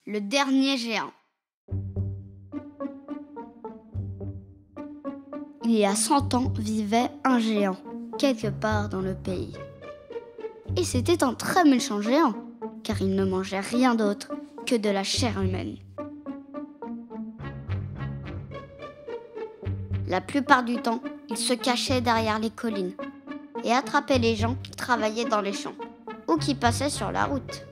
Le dernier géant. Il y a 100 ans vivait un géant, quelque part dans le pays. Et c'était un très méchant géant, car il ne mangeait rien d'autre que de la chair humaine. La plupart du temps, il se cachait derrière les collines et attrapait les gens qui travaillaient dans les champs ou qui passaient sur la route.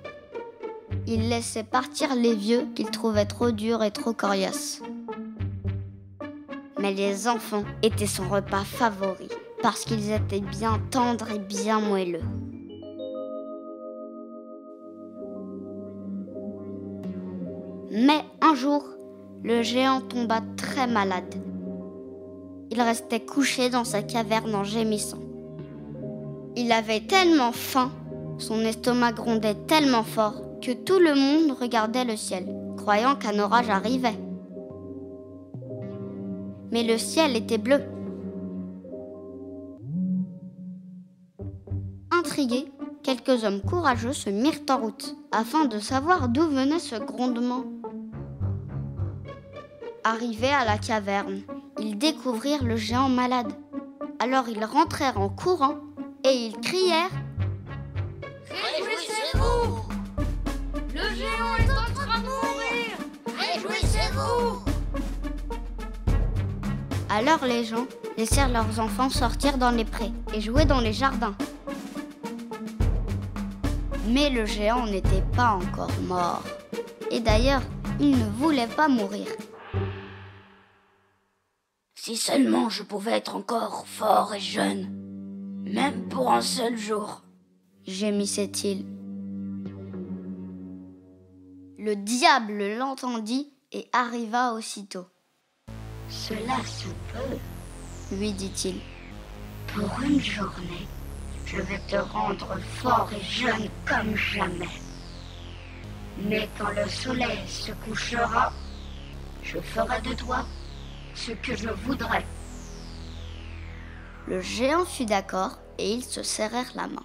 Il laissait partir les vieux qu'il trouvait trop durs et trop coriaces. Mais les enfants étaient son repas favori parce qu'ils étaient bien tendres et bien moelleux. Mais un jour, le géant tomba très malade. Il restait couché dans sa caverne en gémissant. Il avait tellement faim, son estomac grondait tellement fort que tout le monde regardait le ciel, croyant qu'un orage arrivait. Mais le ciel était bleu. Intrigués, quelques hommes courageux se mirent en route afin de savoir d'où venait ce grondement. Arrivés à la caverne, ils découvrirent le géant malade. Alors ils rentrèrent en courant et ils crièrent « Réjouissez-vous! Le géant est en train de mourir! Réjouissez-vous » Alors les gens laissèrent leurs enfants sortir dans les prés et jouer dans les jardins. Mais le géant n'était pas encore mort. Et d'ailleurs, il ne voulait pas mourir. Si seulement je pouvais être encore fort et jeune, même pour un seul jour, gémissait-il. Le diable l'entendit et arriva aussitôt. Cela se peut, lui dit-il. Pour une journée, je vais te rendre fort et jeune comme jamais. Mais quand le soleil se couchera, je ferai de toi ce que je voudrais. Le géant fut d'accord et ils se serrèrent la main.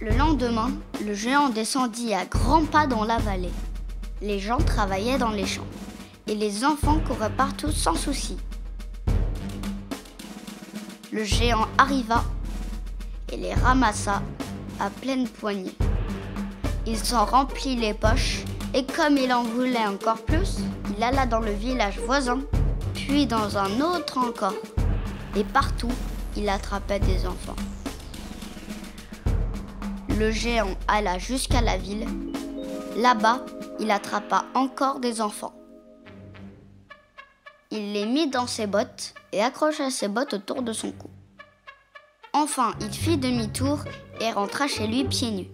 Le lendemain, le géant descendit à grands pas dans la vallée. Les gens travaillaient dans les champs et les enfants couraient partout sans souci. Le géant arriva et les ramassa à pleine poignée. Il s'en remplit les poches et comme il en voulait encore plus, il alla dans le village voisin, puis dans un autre encore. Et partout, il attrapait des enfants. Le géant alla jusqu'à la ville. Là-bas, il attrapa encore des enfants. Il les mit dans ses bottes et accrocha ses bottes autour de son cou. Enfin, il fit demi-tour et rentra chez lui pieds nus.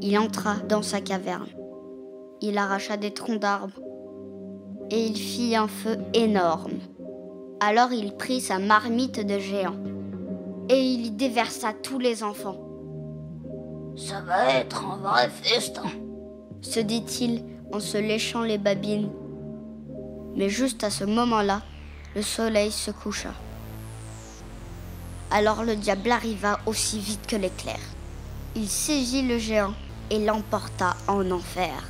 Il entra dans sa caverne. Il arracha des troncs d'arbres et il fit un feu énorme. Alors il prit sa marmite de géant et il y déversa tous les enfants. « Ça va être un vrai festin !» se dit-il en se léchant les babines. Mais juste à ce moment-là, le soleil se coucha. Alors le diable arriva aussi vite que l'éclair. Il saisit le géant et l'emporta en enfer.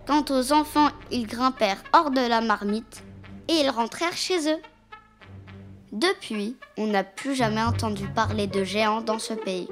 Quant aux enfants, ils grimpèrent hors de la marmite et ils rentrèrent chez eux. Depuis, on n'a plus jamais entendu parler de géants dans ce pays.